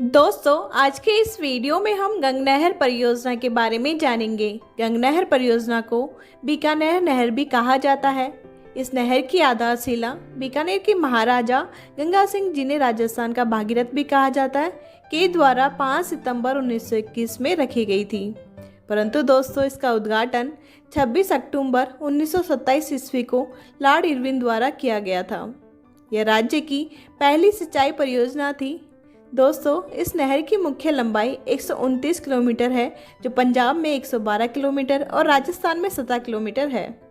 दोस्तों, आज के इस वीडियो में हम गंग नहर परियोजना के बारे में जानेंगे। गंग नहर परियोजना को बीकानेर नहर भी कहा जाता है। इस नहर की आधारशिला बीकानेर के महाराजा गंगा सिंह, जिन्हें राजस्थान का भागीरथ भी कहा जाता है, के द्वारा 5 सितंबर 1921 में रखी गई थी। परंतु दोस्तों, इसका उद्घाटन 26 अक्टूबर 1927 ईस्वी को लॉर्ड इरविन द्वारा किया गया था। यह राज्य की पहली सिंचाई परियोजना थी। दोस्तों, इस नहर की मुख्य लंबाई 129 किलोमीटर है, जो पंजाब में 112 किलोमीटर और राजस्थान में 17 किलोमीटर है।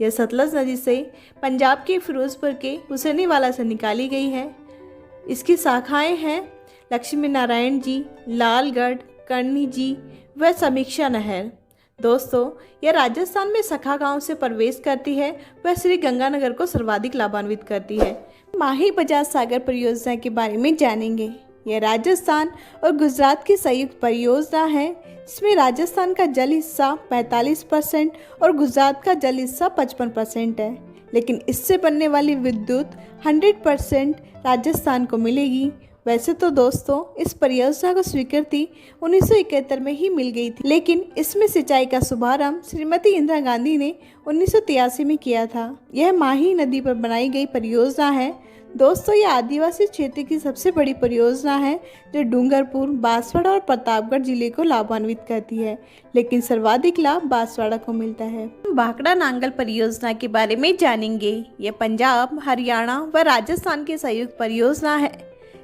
यह सतलज नदी से पंजाब के फिरोजपुर के हुसैनीवाला से निकाली गई है। इसकी शाखाएं हैं लक्ष्मी नारायण जी, लालगढ़, करनी जी व समीक्षा नहर। दोस्तों, यह राजस्थान में सखा गांव से प्रवेश करती है वह श्री गंगानगर को सर्वाधिक लाभान्वित करती है। माही बजाज सागर परियोजना के बारे में जानेंगे। यह राजस्थान और गुजरात की संयुक्त परियोजना है, जिसमें राजस्थान का जल हिस्सा 45% और गुजरात का जल हिस्सा 55% है। लेकिन इससे बनने वाली विद्युत 100% राजस्थान को मिलेगी। वैसे तो दोस्तों, इस परियोजना को स्वीकृति 1971 में ही मिल गई थी, लेकिन इसमें सिंचाई का शुभारंभ श्रीमती इंदिरा गांधी ने 1983 में किया था। यह माही नदी पर बनाई गई परियोजना है। दोस्तों, यह आदिवासी क्षेत्र की सबसे बड़ी परियोजना है, जो डूंगरपुर, बांसवाड़ा और प्रतापगढ़ जिले को लाभान्वित करती है, लेकिन सर्वाधिक लाभ बांसवाड़ा को मिलता है। भाखड़ा नांगल परियोजना के बारे में जानेंगे। यह पंजाब, हरियाणा व राजस्थान की संयुक्त परियोजना है,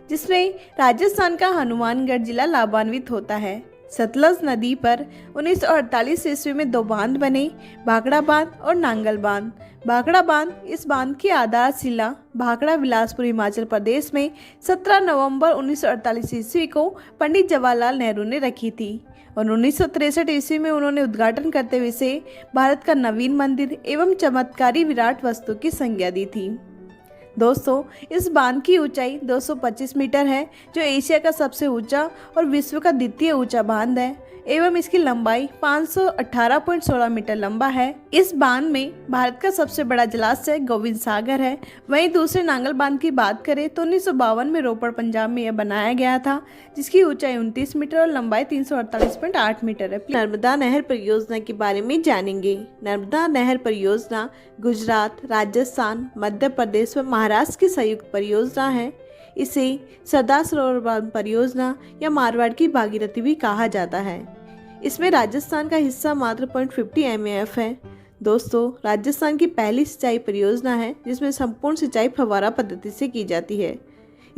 जिसमें राजस्थान का हनुमानगढ़ जिला लाभान्वित होता है। सतलज नदी पर 1948 ईस्वी में 2 बांध बने, भाखड़ा बांध और नांगल बांध। भाखड़ा बांध, इस बांध की आधारशिला भाखड़ा बिलासपुर, हिमाचल प्रदेश में 17 नवंबर 1948 ईस्वी को पंडित जवाहरलाल नेहरू ने रखी थी और 1963 ईस्वी में उन्होंने उद्घाटन करते हुए इसे भारत का नवीन मंदिर एवं चमत्कारी विराट वस्तु की संज्ञा दी थी। दोस्तों, इस बांध की ऊंचाई 225 मीटर है, जो एशिया का सबसे ऊंचा और विश्व का द्वितीय ऊंचा बांध है एवं इसकी लंबाई 518.16 मीटर लंबा है। इस बांध में भारत का सबसे बड़ा जलाशय गोविंद सागर है। वहीं दूसरे नांगल बांध की बात करें तो 1952 में रोपड़, पंजाब में यह बनाया गया था, जिसकी ऊंचाई 29 मीटर और लंबाई 348.8 मीटर है। नर्मदा नहर परियोजना के बारे में जानेंगे। नर्मदा नहर परियोजना गुजरात, राजस्थान, मध्य प्रदेश व महाराष्ट्र की संयुक्त परियोजना है। इसे सरदार सरोवर बांध परियोजना या मारवाड़ की भागीरथी भी कहा जाता है। इसमें राजस्थान का हिस्सा मात्र 0.50 MAF है। दोस्तों, राजस्थान की पहली सिंचाई परियोजना है, जिसमें संपूर्ण सिंचाई फव्वारा पद्धति से की जाती है।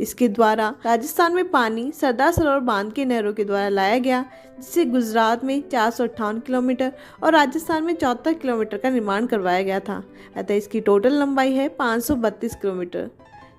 इसके द्वारा राजस्थान में पानी सरदार सरोवर बांध के नहरों के द्वारा लाया गया, जिससे गुजरात में 458 किलोमीटर और राजस्थान में 74 किलोमीटर का निर्माण करवाया गया था। अतः इसकी टोटल लंबाई है 532 किलोमीटर।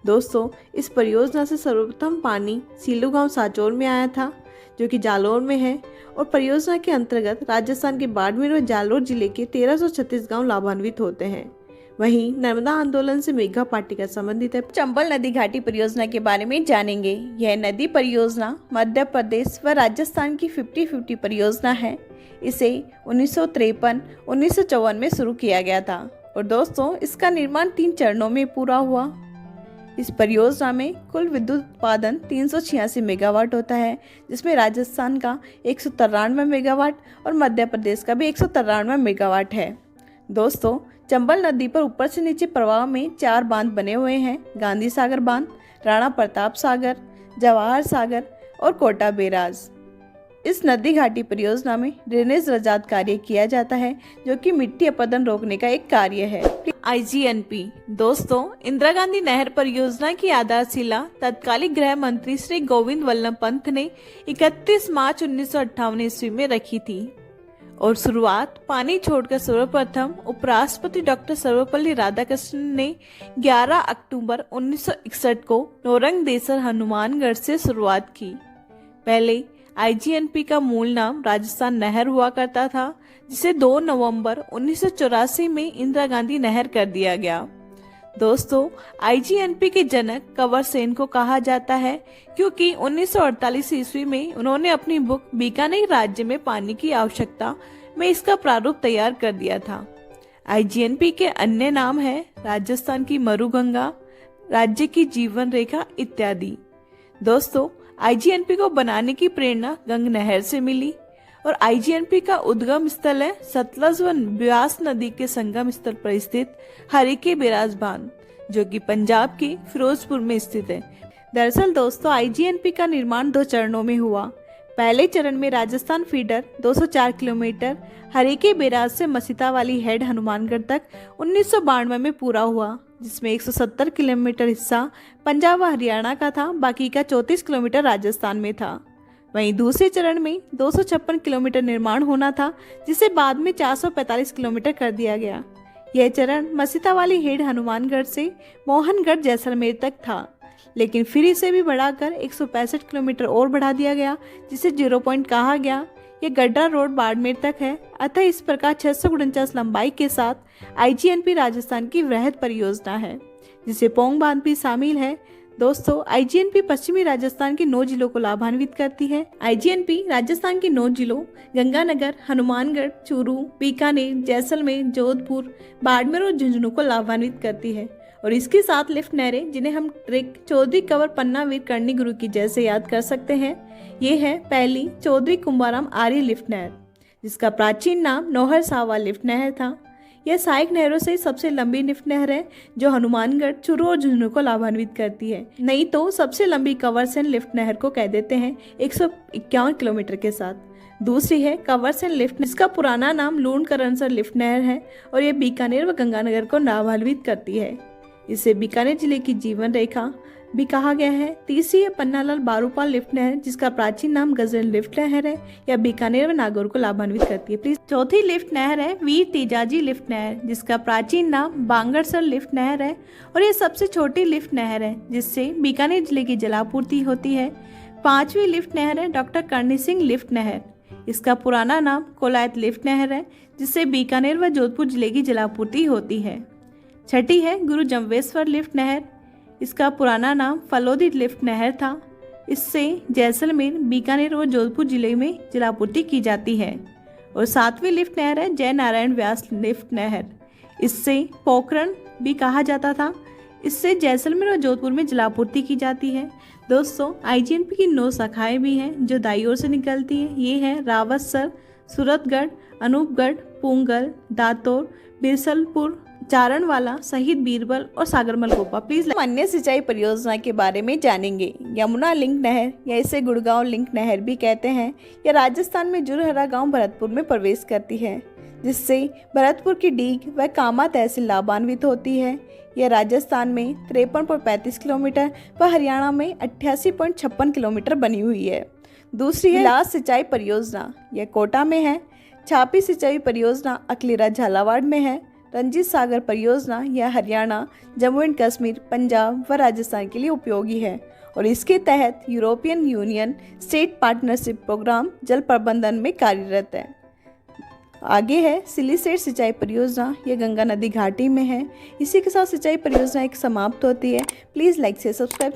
दोस्तों, इस परियोजना से सर्वप्रथम पानी सीलू गांव साचौर में आया था, जो कि जालौर में है, और परियोजना के अंतर्गत राजस्थान के बाड़मेर और जालौर जिले के 1336 गांव लाभान्वित होते हैं। वहीं नर्मदा आंदोलन से मेघा पाटिका संबंधित है। चंबल नदी घाटी परियोजना के बारे में जानेंगे। यह नदी परियोजना मध्य प्रदेश व राजस्थान की 50-50 परियोजना है। इसे 1953-1954 में शुरू किया गया था और दोस्तों, इसका निर्माण 3 चरणों में पूरा हुआ। इस परियोजना में कुल विद्युत उत्पादन 386 मेगावाट होता है, जिसमें राजस्थान का 193 मेगावाट और मध्य प्रदेश का भी 193 मेगावाट है। दोस्तों, चंबल नदी पर ऊपर से नीचे प्रवाह में 4 बांध बने हुए हैं: गांधी सागर बांध, राणा प्रताप सागर, जवाहर सागर और कोटा बैराज। इस नदी घाटी परियोजना में ड्रेनेज रजात कार्य किया जाता है, जो कि मिट्टी अपरदन रोकने का एक कार्य है। IGNP। दोस्तों, इंदिरा गांधी नहर परियोजना की आधारशिला तत्कालीन गृह मंत्री श्री गोविंद वल्लभ पंत ने 31 मार्च 1958 ईस्वी में रखी थी और शुरुआत पानी छोड़कर सर्वप्रथम उपराष्ट्रपति डॉक्टर सर्वपल्ली राधाकृष्णन ने 11 अक्टूबर 1961 को नौरंग देसर, हनुमानगढ़ से शुरुआत की। पहले IGNP का मूल नाम राजस्थान नहर हुआ करता था, जिसे 2 नवंबर 1984 में इंदिरा गांधी नहर कर दिया गया। दोस्तों, IGNP के जनक कंवर सेन को कहा जाता है, क्योंकि 1948 ईस्वी में उन्होंने अपनी बुक बीकानेर राज्य में पानी की आवश्यकता में इसका प्रारूप तैयार कर दिया था। IGNP के अन्य नाम है राजस्थान की मरुगंगा, राज्य की जीवन रेखा इत्यादि। दोस्तों, आईजीएनपी को बनाने की प्रेरणा गंग नहर से मिली और आईजीएनपी का उद्गम स्थल है सतलज व ब्यास नदी के संगम स्थल पर स्थित हरीके बैराज बांध, जो कि पंजाब के फिरोजपुर में स्थित है। दरअसल दोस्तों, आईजीएनपी का निर्माण 2 चरणों में हुआ। पहले चरण में Rajasthan feeder 204 kilometre Harike barrage से मसीता वाली हेड हनुमानगढ़ तक 1992 में पूरा हुआ, जिसमें 170 किलोमीटर हिस्सा पंजाब व हरियाणा का था, बाकी का 34 किलोमीटर राजस्थान में था। वहीं दूसरे चरण में 256 किलोमीटर निर्माण होना था, जिसे बाद में 445 किलोमीटर कर दिया गया। यह चरण मसीता वाली हेड हनुमानगढ़ से मोहनगढ़ जैसलमेर तक था, लेकिन फिर इसे भी बढ़ाकर 165 किलोमीटर और बढ़ा दिया गया, जिसे 0 पॉइंट कहा गया। यह गड्ढा रोड बाड़मेर तक है। अतः इस प्रकार 649 लंबाई के साथ आईजीएनपी राजस्थान की वृहद परियोजना है, जिसे पोंग बांध भी शामिल है। दोस्तों, आईजीएनपी पश्चिमी राजस्थान के 9 जिलों को लाभान्वित करती है। आईजीएनपी राजस्थान के 9 जिलों गंगानगर, हनुमानगढ़, चूरू, बीकानेर, जैसलमेर, जोधपुर, बाड़मेर और झुंझुनू को लाभान्वित करती है। और इसके साथ लिफ्ट नहरें, जिन्हें हम ट्रिक चौधरी कंवर पन्ना वीर कर्णी गुरु की जैसे याद कर सकते हैं। ये है पहली चौधरी कुंभाराम आर्य लिफ्ट नहर, जिसका प्राचीन नाम नौहर सावा लिफ्ट नहर था। यह सहायक नहरों से सबसे लंबी लिफ्ट नहर है, जो हनुमानगढ़, चूरू और झुंझुनू को लाभान्वित करती है। नहीं तो सबसे लंबी कंवरसेन लिफ्ट नहर को कह देते हैं 151 किलोमीटर के साथ। दूसरी है कंवरसेन लिफ्ट, जिसका पुराना नाम लूणकरणसर लिफ्ट नहर है और यह बीकानेर व गंगानगर को लाभान्वित करती है। इसे बीकानेर जिले की जीवन रेखा भी कहा गया है। तीसरी है पन्नालाल बारूपाल लिफ्ट नहर, जिसका प्राचीन नाम गजर लिफ्ट नहर है। यह बीकानेर व नागौर को लाभान्वित करती है। प्लीज चौथी लिफ्ट नहर है वीर तेजाजी लिफ्ट नहर, जिसका प्राचीन नाम बांगड़सर लिफ्ट नहर है और यह सबसे छोटी लिफ्ट नहर है, जिससे बीकानेर जिले की जलापूर्ति होती है। 5वीं लिफ्ट नहर है डॉक्टर करणी सिंह लिफ्ट नहर। इसका पुराना नाम कोलायत लिफ्ट नहर है, जिससे बीकानेर व जोधपुर जिले की जलापूर्ति होती है। 6ठी है गुरु जम्बेश्वर लिफ्ट नहर। इसका पुराना नाम फलोदी लिफ्ट नहर था। इससे जैसलमेर, बीकानेर और जोधपुर जिले में जलापूर्ति की जाती है। और 7वीं लिफ्ट नहर है जय नारायण व्यास लिफ्ट नहर। इससे पोखरण भी कहा जाता था। इससे जैसलमेर और जोधपुर में जलापूर्ति की जाती है। दोस्तों, आईजीएनपी की 9 शाखाएं भी हैं जो दाईं ओर से निकलती हैं। ये हैं रावतसर, सूरतगढ़, अनूपगढ़, पूंगल, दातोर, बिरसलपुर, चारणवाला, शहीद बीरबल और सागरमल गोपा। प्लीज अन्य सिंचाई परियोजना के बारे में जानेंगे। यमुना लिंक नहर, या इसे गुड़गांव लिंक नहर भी कहते हैं, यह राजस्थान में जुरहरा गांव भरतपुर में प्रवेश करती है, जिससे भरतपुर की डीग व कामा तहसील लाभान्वित होती है। यह राजस्थान में 53.35 किलोमीटर व हरियाणा में 88.56 किलोमीटर बनी हुई है। दूसरी है लास सिंचाई परियोजना, यह कोटा में है। छापी सिंचाई परियोजना अकलीरा झालावाड़ में है। रंजीत सागर परियोजना यह हरियाणा, जम्मू एंड कश्मीर, पंजाब व राजस्थान के लिए उपयोगी है और इसके तहत European Union state partnership programme जल प्रबंधन में कार्यरत है। आगे है सिलीसेट सिंचाई परियोजना, यह गंगा नदी घाटी में है। इसी के साथ सिंचाई परियोजना एक समाप्त होती है। प्लीज़ लाइक से सब्सक्राइब।